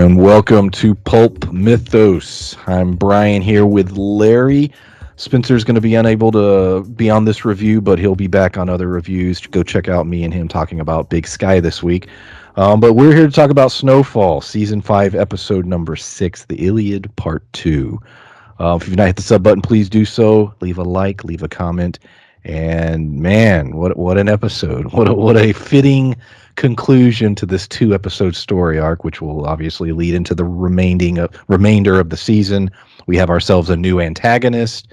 and welcome to Pulp Mythos. I'm Brian here with Larry. Spencer's going to be unable to be on this review, but he'll be back on other reviews. Go check out me and him talking about Big Sky this week. But we're here to talk about Snowfall, Season 5, Episode number 6, The Iliad, Part 2. If you've not hit the sub button, please do so. Leave a like, leave a comment. And man, what an episode. What a fitting conclusion to this 2 episode story arc, which will obviously lead into the remainder of the season. We have ourselves a new antagonist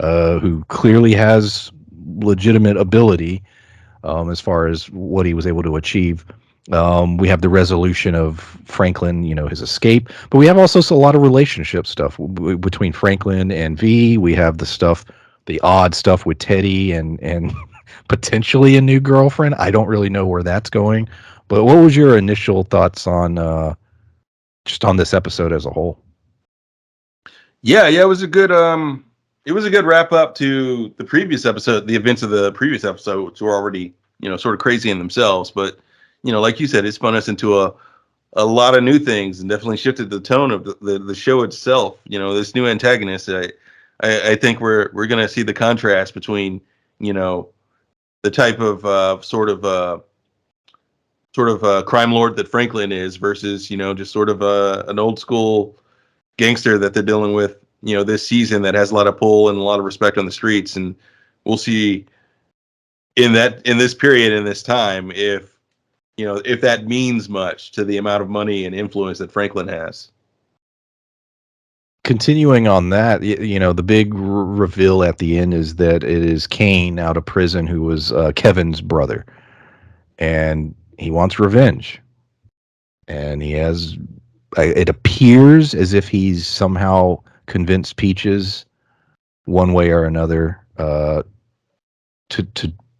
who clearly has legitimate ability as far as what he was able to achieve. We have the resolution of Franklin, his escape, but we have also a lot of relationship stuff between Franklin and V. We have the odd stuff with Teddy and potentially a new girlfriend. I don't really know where that's going, but what was your initial thoughts on just on this episode as a whole? Yeah, it was a good wrap up to the previous episode. The events of the previous episode, which were already sort of crazy in themselves, but like you said, it spun us into a lot of new things and definitely shifted the tone of the show itself. This new antagonist. I think we're gonna see the contrast between the type of crime lord that Franklin is versus just sort of an old school gangster that they're dealing with this season that has a lot of pull and a lot of respect on the streets. And we'll see in this period, in this time, if that means much to the amount of money and influence that Franklin has. Continuing on that, the big reveal at the end is that it is Kane out of prison who was Kevin's brother, and he wants revenge. And he has, it appears as if he's somehow convinced Peaches one way or another to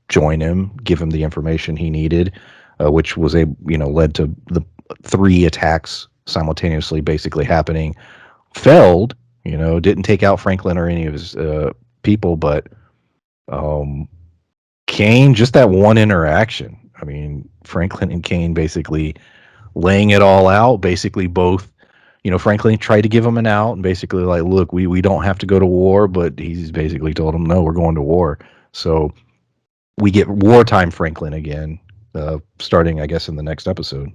join him, give him the information he needed, which was led to the 3 attacks simultaneously basically happening. Failed, didn't take out Franklin or any of his people, but Kane, just that one interaction. I mean, Franklin and Kane basically laying it all out. Basically, both, Franklin tried to give him an out and basically like, look, we don't have to go to war, but he's basically told him, no, we're going to war. So we get wartime Franklin again, starting, I guess, in the next episode.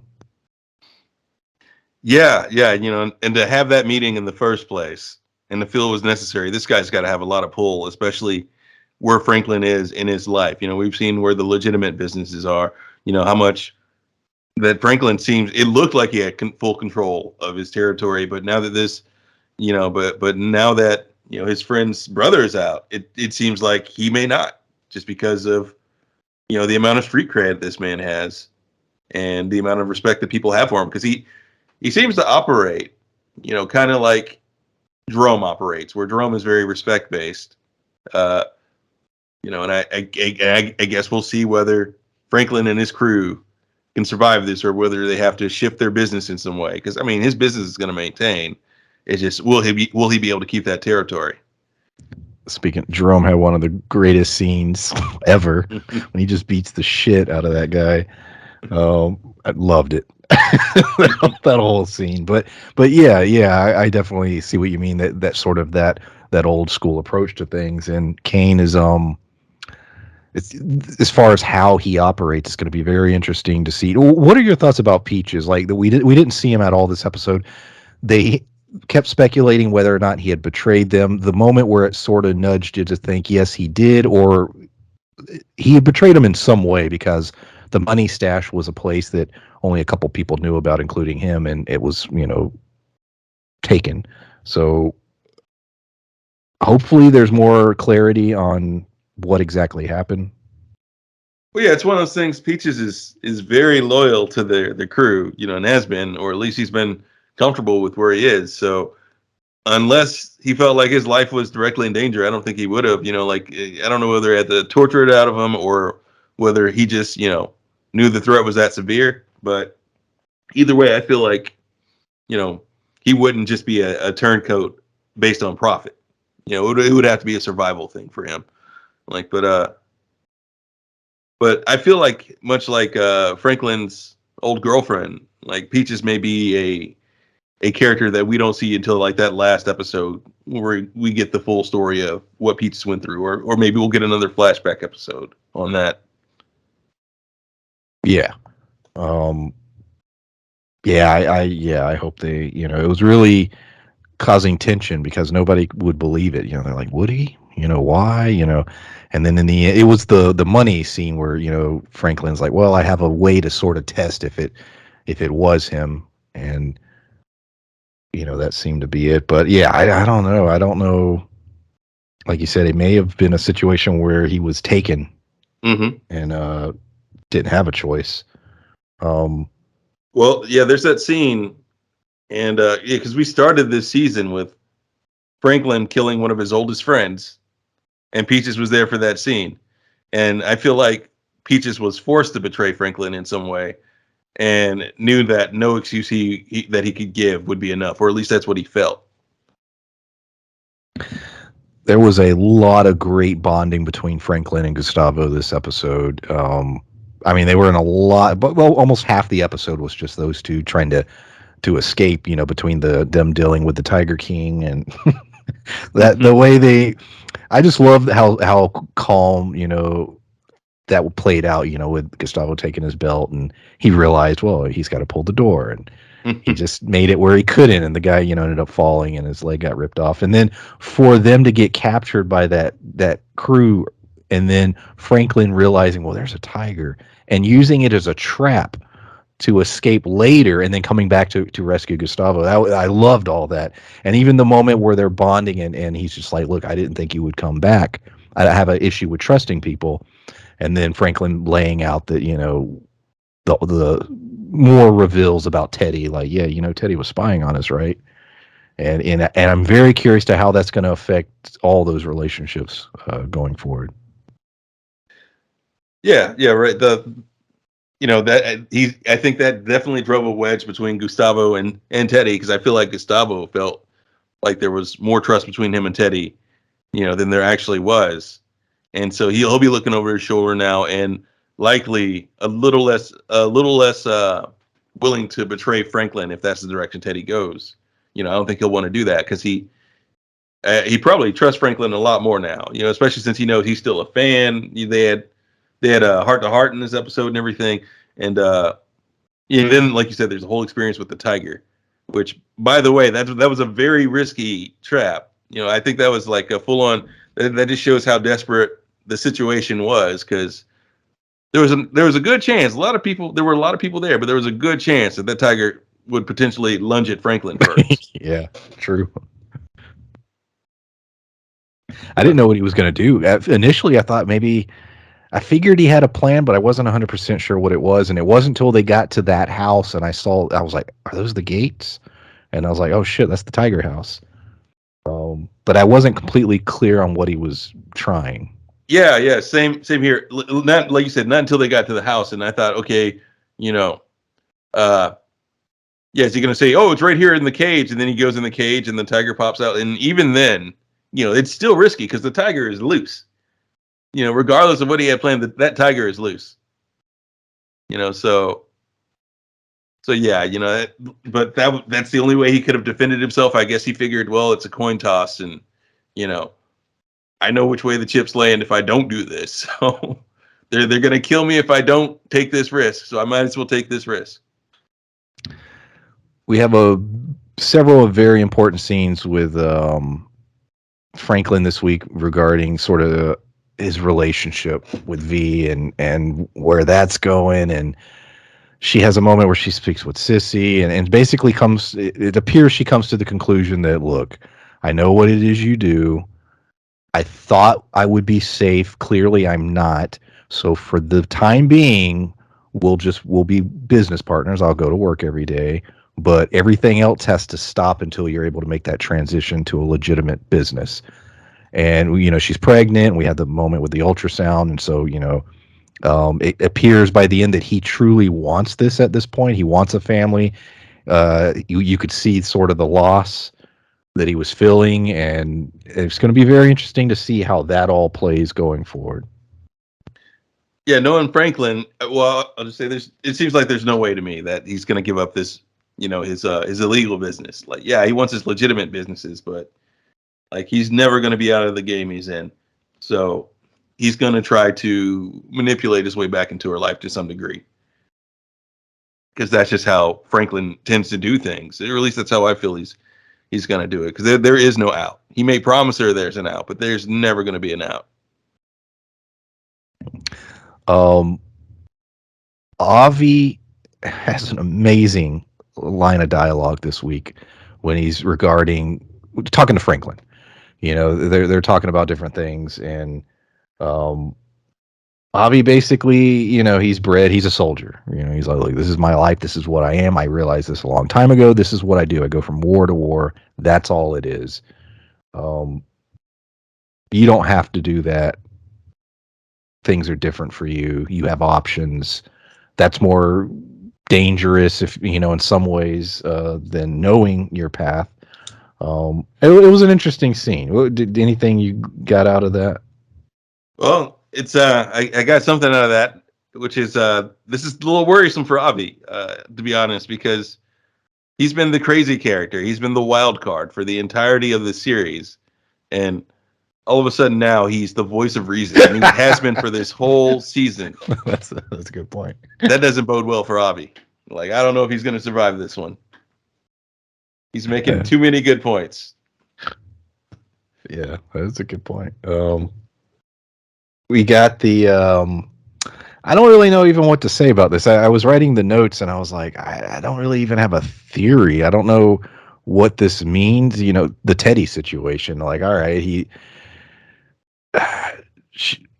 Yeah, and to have that meeting in the first place and to feel it was necessary, this guy's got to have a lot of pull, especially where Franklin is in his life. We've seen where the legitimate businesses are, how much that Franklin it looked like he had full control of his territory, but now that but now that, his friend's brother is out, it seems like he may not, just because of, the amount of street cred this man has and the amount of respect that people have for him, because he seems to operate, kind of like Jerome operates, where Jerome is very respect based. And I guess we'll see whether Franklin and his crew can survive this, or whether they have to shift their business in some way. Because I mean, his business is going to maintain. It's just will he be able to keep that territory? Speaking, Jerome had one of the greatest scenes ever when he just beats the shit out of that guy. I loved it. that whole scene, but yeah, I definitely see what you mean. That sort of that old school approach to things, and Kane is it's, as far as how he operates, it's going to be very interesting to see. What are your thoughts about Peaches? Like we didn't see him at all this episode. They kept speculating whether or not he had betrayed them. The moment where it sort of nudged you to think, yes, he did, or he had betrayed them in some way, because the money stash was a place that only a couple people knew about, including him, and it was, taken. So hopefully there's more clarity on what exactly happened. Well, yeah, it's one of those things. Peaches is very loyal to the crew, and has been, or at least he's been comfortable with where he is. So unless he felt like his life was directly in danger, I don't think he would have. I don't know whether he had to torture it out of him, or whether he just knew the threat was that severe. But either way, I feel like he wouldn't just be a turncoat based on profit. It would have to be a survival thing for him. But I feel like, much like Franklin's old girlfriend, like Peaches may be a character that we don't see until like that last episode where we get the full story of what Peaches went through, or maybe we'll get another flashback episode on that. Yeah. Yeah, I hope they, it was really causing tension because nobody would believe it. They're like, would he? Why? And then in the end, it was the money scene where, Franklin's like, well, I have a way to sort of test if it was him. And, that seemed to be it. But yeah, I don't know. I don't know. Like you said, it may have been a situation where he was taken and didn't have a choice. Well, yeah, there's that scene, and yeah, because we started this season with Franklin killing one of his oldest friends, and Peaches was there for that scene, and I feel like Peaches was forced to betray Franklin in some way, and knew that no excuse that he could give would be enough, or at least that's what he felt. There was a lot of great bonding between Franklin and Gustavo this episode. I mean, they were in a lot, but almost half the episode was just those two trying to escape. Between them dealing with the Tiger King and that the way I just love how calm that played out. With Gustavo taking his belt and he realized, well, he's got to pull the door and. He just made it where he couldn't, and the guy, ended up falling, and his leg got ripped off. And then for them to get captured by that crew, and then Franklin realizing, well, there's a tiger, and using it as a trap to escape later, and then coming back to rescue Gustavo. I loved all that, and even the moment where they're bonding, and he's just like, look, I didn't think you would come back. I have an issue with trusting people, and then Franklin laying out that the more reveals about Teddy, like, yeah, Teddy was spying on us, right? And I'm very curious to how that's going to affect all those relationships going forward. Yeah, right. I think that definitely drove a wedge between Gustavo and Teddy, because I feel like Gustavo felt like there was more trust between him and Teddy, than there actually was, and so he'll be looking over his shoulder now, and likely a little less willing to betray Franklin if that's the direction Teddy goes. I don't think he'll want to do that, because he probably trusts Franklin a lot more now. Especially since he knows he's still a fan. They had a heart to heart in this episode and everything, and then like you said, there's a whole experience with the tiger, which, by the way, that was a very risky trap. I think that was like a full on. That just shows how desperate the situation was, because there was a good chance. There were a lot of people there, but there was a good chance that tiger would potentially lunge at Franklin first. Yeah, true. I didn't know what he was going to do. Initially, I figured he had a plan, but I wasn't 100% sure what it was. And it wasn't until they got to that house and I was like, are those the gates? And I was like, oh shit, that's the tiger house. But I wasn't completely clear on what he was trying. Yeah, same here. Not like you said, not until they got to the house, and I thought, okay, is he going to say, oh, it's right here in the cage, and then he goes in the cage, and the tiger pops out, and even then, it's still risky because the tiger is loose. Regardless of what he had planned, that tiger is loose. So yeah, but that's the only way he could have defended himself. I guess he figured, well, it's a coin toss, and I know which way the chips land if I don't do this. So they're going to kill me if I don't take this risk. So I might as well take this risk. We have several very important scenes with Franklin this week regarding sort of his relationship with V and where that's going. And she has a moment where she speaks with Sissy and basically it appears she comes to the conclusion that, look, I know what it is you do. I thought I would be safe. Clearly I'm not. So for the time being, we'll be business partners. I'll go to work every day, but everything else has to stop until you're able to make that transition to a legitimate business. And, she's pregnant. We had the moment with the ultrasound. And so, it appears by the end that he truly wants this at this point. He wants a family. You could see sort of the loss that he was feeling, and it's going to be very interesting to see how that all plays going forward. Yeah, knowing Franklin, well, I'll just say it seems like there's no way to me that he's going to give up this his illegal business. Like, yeah, he wants his legitimate businesses, but like he's never going to be out of the game he's in. So he's going to try to manipulate his way back into her life to some degree. Because that's just how Franklin tends to do things. Or at least that's how I feel he's going to do it. Because there is no out. He may promise her there's an out, but there's never going to be an out. Avi has an amazing line of dialogue this week when he's talking to Franklin. They're talking about different things, and Avi basically, he's a soldier. He's like, look, this is my life. This is what I am. I realized this a long time ago. This is what I do. I go from war to war. That's all it is. You don't have to do that. Things are different for you. You have options. That's more dangerous, if in some ways, than knowing your path. It was an interesting scene. Did anything you got out of that? Well, it's I got something out of that, which is this is a little worrisome for Avi, to be honest, because he's been the crazy character. He's been the wild card for the entirety of the series, and all of a sudden now he's the voice of reason, and he has been for this whole season. That's a good point. That doesn't bode well for Avi. Like, I don't know if he's going to survive this one. He's making too many good points. Yeah, that's a good point. We got the I don't really know even what to say about this. I was writing the notes and I was like, I don't really even have a theory. I don't know what this means. The Teddy situation. Like, all right,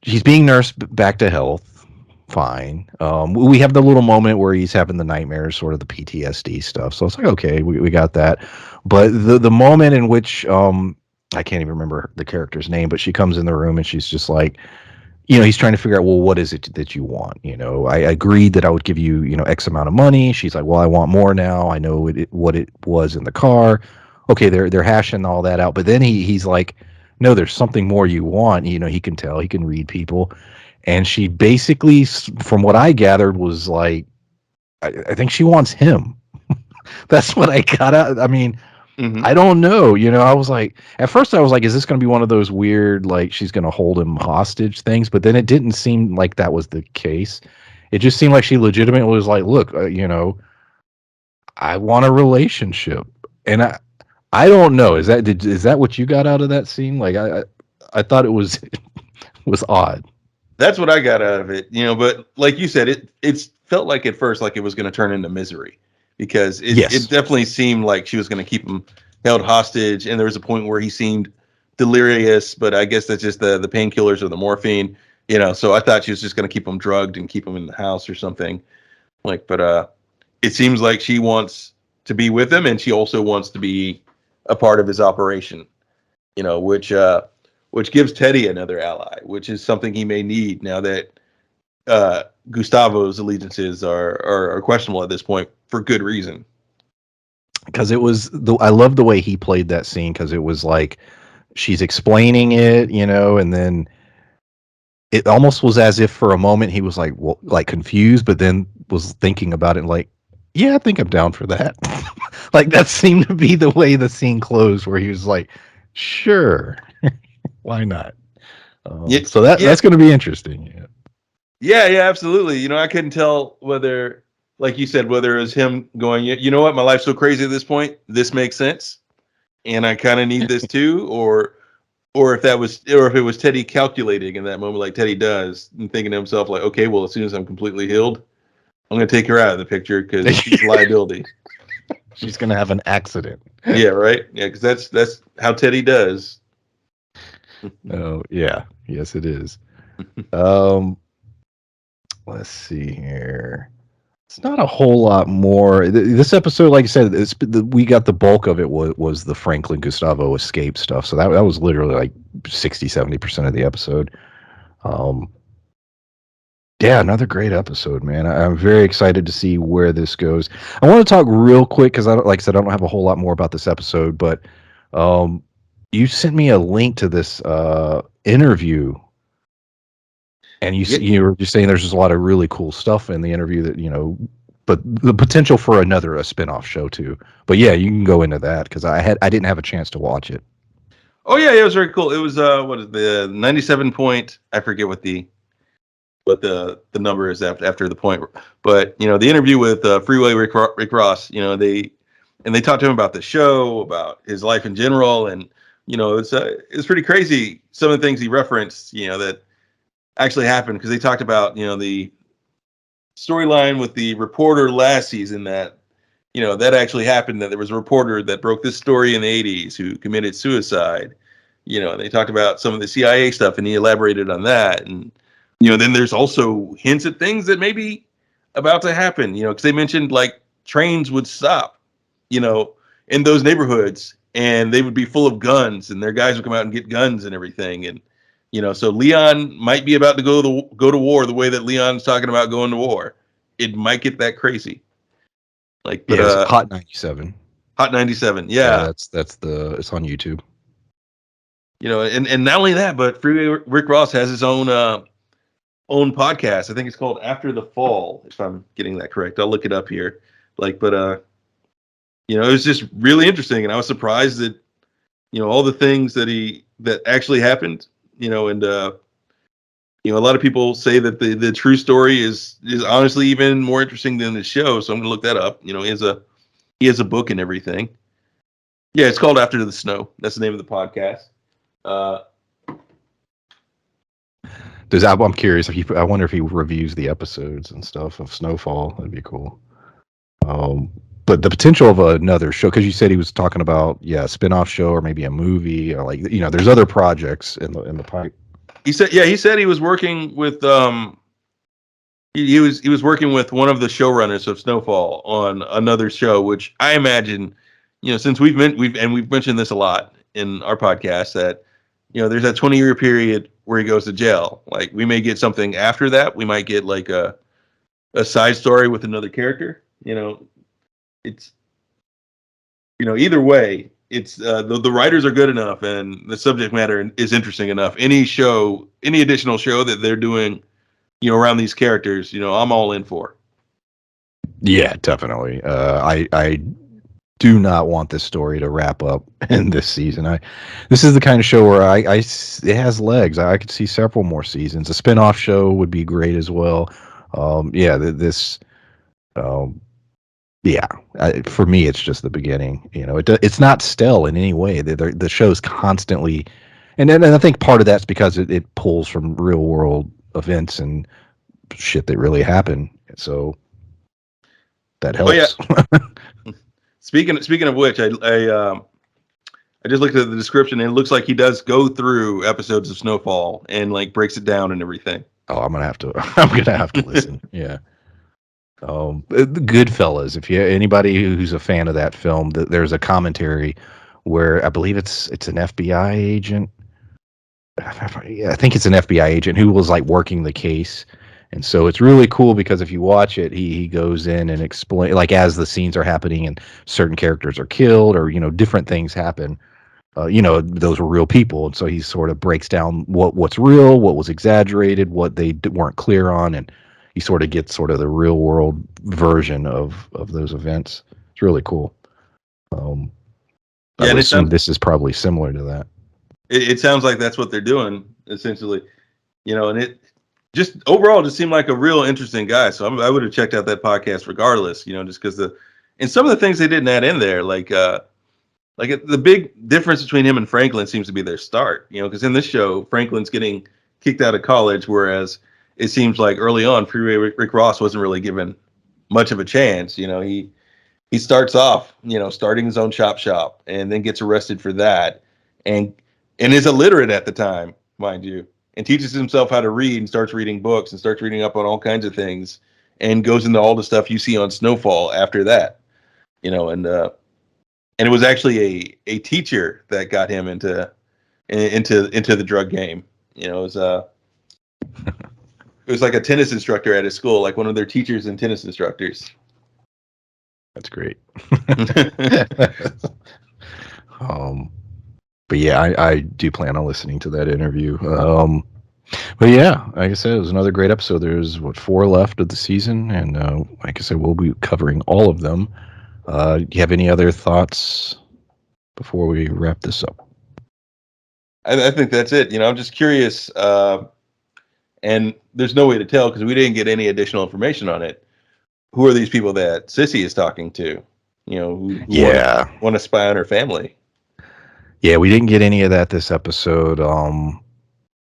he's being nursed back to health. Fine. We have the little moment where he's having the nightmares, sort of the PTSD stuff. So it's like, okay, we got that. But the moment in which I can't even remember the character's name, but she comes in the room and she's just like, he's trying to figure out, well, what is it that you want? I agreed that I would give you, X amount of money. She's like, well, I want more now. I know what it was in the car. Okay, they're hashing all that out. But then he's like, no, there's something more you want. He can tell, he can read people. And she basically, from what I gathered, was like, I think she wants him. That's what I got out. I mean, I don't know. I was like, at first I was like, is this going to be one of those weird, like she's going to hold him hostage things? But then it didn't seem like that was the case. It just seemed like she legitimately was like, look, I want a relationship. And I don't know. Is that what you got out of that scene? Like, I thought it was was odd. That's what I got out of it, but like you said, it felt like at first like it was going to turn into misery, because it definitely seemed like she was going to keep him held hostage, and there was a point where he seemed delirious, but I guess that's just the painkillers or the morphine, so I thought she was just going to keep him drugged and keep him in the house or something. Like, but it seems like she wants to be with him, and she also wants to be a part of his operation, which gives Teddy another ally, which is something he may need now that Gustavo's allegiances are questionable at this point for good reason. Because I love the way he played that scene, because it was like she's explaining it, and then it almost was as if for a moment he was like, well, like confused, but then was thinking about it and like, yeah, I think I'm down for that. Like that seemed to be the way the scene closed, where he was like, sure. Why not? So that's going to be interesting. Yeah, absolutely. I couldn't tell whether, like you said, whether it was him going, you know what, my life's so crazy at this point, this makes sense, and I kind of need this too, or if it was Teddy calculating in that moment, like Teddy does, and thinking to himself, like, okay, well, as soon as I'm completely healed, I'm going to take her out of the picture because she's a liability. She's going to have an accident. Yeah, right. Yeah, because that's how Teddy does. Oh yeah, yes it is. Let's see here. It's not a whole lot more. This episode, like I said, we got the bulk of it was the Franklin Gustavo escape stuff. So that was literally like 60-70% of the episode. Yeah, another great episode, man. I'm very excited to see where this goes. I want to talk real quick because like I said, I don't have a whole lot more about this episode, but you sent me a link to this interview, and you were just saying there's just a lot of really cool stuff in the interview that but the potential for a spin-off show too. But yeah, you can go into that because I didn't have a chance to watch it. Oh yeah, it was very cool. It was what is the 97 point? I forget what the number is after the point. But the interview with Freeway Rick Ross. They talked to him about the show, about his life in general, and it's pretty crazy some of the things he referenced. That actually happened because they talked about the storyline with the reporter last season that actually happened, that there was a reporter that broke this story in the 80s who committed suicide. They talked about some of the CIA stuff and he elaborated on that. And, then there's also hints at things that may be about to happen, because they mentioned like trains would stop, you know, in those neighborhoods and they would be full of guns and their guys would come out and get guns and everything. And, so Leon might be about to go to war the way that Leon's talking about going to war. It might get that crazy. Like, but Yeah, it's Hot 97. Hot 97. Yeah, Yeah. it's on YouTube. And not only that, but Freeway Rick Ross has his own podcast. I think it's called After the Fall, if I'm getting that correct. I'll look it up here. It was just really interesting, and I was surprised that all the things that actually happened. And a lot of people say that the true story is honestly even more interesting than the show. So I'm gonna look that up. He has a book and everything. Yeah, it's called After the Snow. That's the name of the podcast. I'm curious if I wonder if he reviews the episodes and stuff of Snowfall. That'd be cool. But the potential of another show, because you said he was talking about a spin-off show or maybe a movie, or there's other projects in the pipe. He said he was working with he was working with one of the showrunners of Snowfall on another show, which I imagine, since we've mentioned this a lot in our podcast, that there's that 20-year period where he goes to jail. Like, we may get something after that. We might get like a side story with another character. It's either way, it's the writers are good enough and the subject matter is interesting enough. Any additional show that they're doing, around these characters, I'm all in for. Yeah, definitely. I do not want this story to wrap up in this season. This is the kind of show where it has legs. I could see several more seasons. A spin-off show would be great as well. For me, it's just the beginning. It's not stale in any way. The show's constantly, and I think part of that's because it pulls from real world events and shit that really happened. So that helps. Oh, yeah. Speaking of which, I just looked at the description and it looks like he does go through episodes of Snowfall and like breaks it down and everything. Oh, I'm gonna have to listen. Yeah. Goodfellas. If anybody who's a fan of that film, there's a commentary where I believe it's an FBI agent. I think it's an FBI agent who was like working the case. And so it's really cool because if you watch it, he goes in and explain, like, as the scenes are happening and certain characters are killed or, different things happen, those were real people. And so he sort of breaks down what's real, what was exaggerated, what they weren't clear on. And you sort of get sort of the real world version of those events. It's really cool. I would assume this is probably similar to that. It sounds like that's what they're doing essentially, and it just overall just seemed like a real interesting guy. So I would have checked out that podcast regardless, just because and some of the things they didn't add in there, like the big difference between him and Franklin seems to be their start, because in this show, Franklin's getting kicked out of college, whereas it seems like early on, Freeway Rick Ross wasn't really given much of a chance. He starts off, starting his own chop shop and then gets arrested for that and is illiterate at the time, mind you, and teaches himself how to read and starts reading books and starts reading up on all kinds of things and goes into all the stuff you see on Snowfall after that, and it was actually a teacher that got him into the drug game. It was like a tennis instructor at his school, like one of their teachers and tennis instructors. That's great. But yeah, I do plan on listening to that interview. But yeah, like I said, it was another great episode. There's what 4 left of the season, and like I said, we'll be covering all of them. Do you have any other thoughts before we wrap this up? I think that's it. I'm just curious, and there's no way to tell because we didn't get any additional information on it. Who are these people that Sissy is talking to? Who Yeah, want to spy on her family? yeah, we didn't get any of that this episode.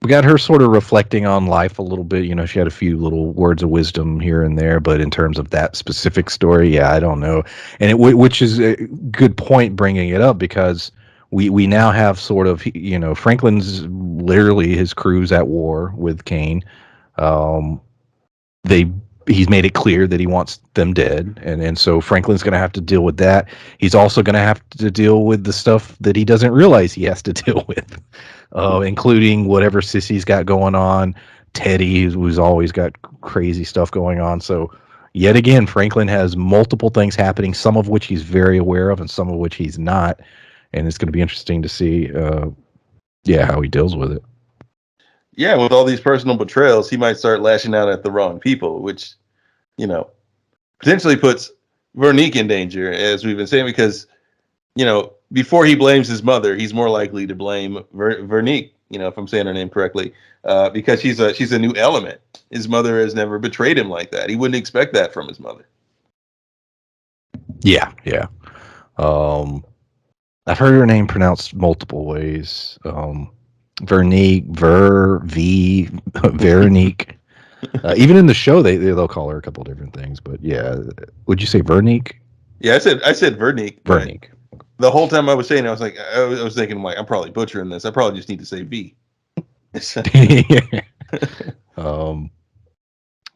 We got her sort of reflecting on life a little bit. She had a few little words of wisdom here and there, but in terms of that specific story, yeah, I don't know. And which is a good point bringing it up because we now have sort of Franklin's literally his crew's at war with Kane. Um, they he's made it clear that he wants them dead, and so Franklin's going to have to deal with that. He's also going to have to deal with the stuff that he doesn't realize he has to deal with, including whatever Sissy's got going on, Teddy, who's always got crazy stuff going on. So yet again, Franklin has multiple things happening, some of which he's very aware of, and some of which he's not. And it's going to be interesting to see, how he deals with it. Yeah, with all these personal betrayals, he might start lashing out at the wrong people, which, potentially puts Veronique in danger, as we've been saying, because, before he blames his mother, he's more likely to blame Veronique, if I'm saying her name correctly, because she's a new element. His mother has never betrayed him like that. He wouldn't expect that from his mother. Yeah, yeah. I've heard her name pronounced multiple ways. Veronique, Veronique. Even in the show, they'll call her a couple different things. But yeah, would you say Veronique? Yeah, I said Veronique. Veronique. The whole time I was saying, I was like, I was thinking, like, I'm probably butchering this. I probably just need to say V. um,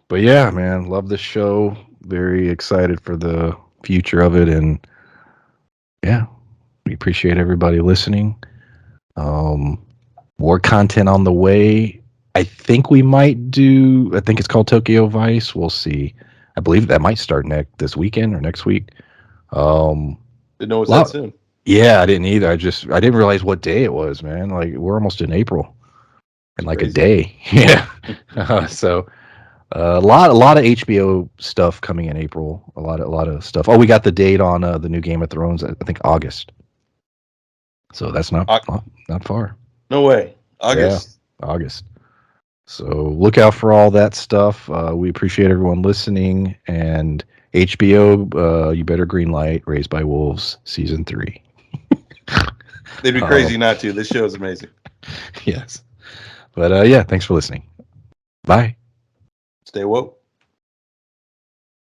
but yeah, man, love this show. Very excited for the future of it, and yeah, we appreciate everybody listening. More content on the way. I think we might do. I think it's called Tokyo Vice. We'll see. I believe that might start this weekend or next week. Didn't know it was that soon. Yeah, I didn't either. I didn't realize what day it was, man. Like we're almost in April, in like Crazy. a day. Yeah. So a lot of HBO stuff coming in April. A lot of stuff. Oh, we got the date on the new Game of Thrones. I think August. So that's not far. No way. August. Yeah, August. So look out for all that stuff. We appreciate everyone listening. And HBO, you better greenlight Raised by Wolves season 3. They'd be crazy not to. This show is amazing. Yes. But yeah, thanks for listening. Bye. Stay woke.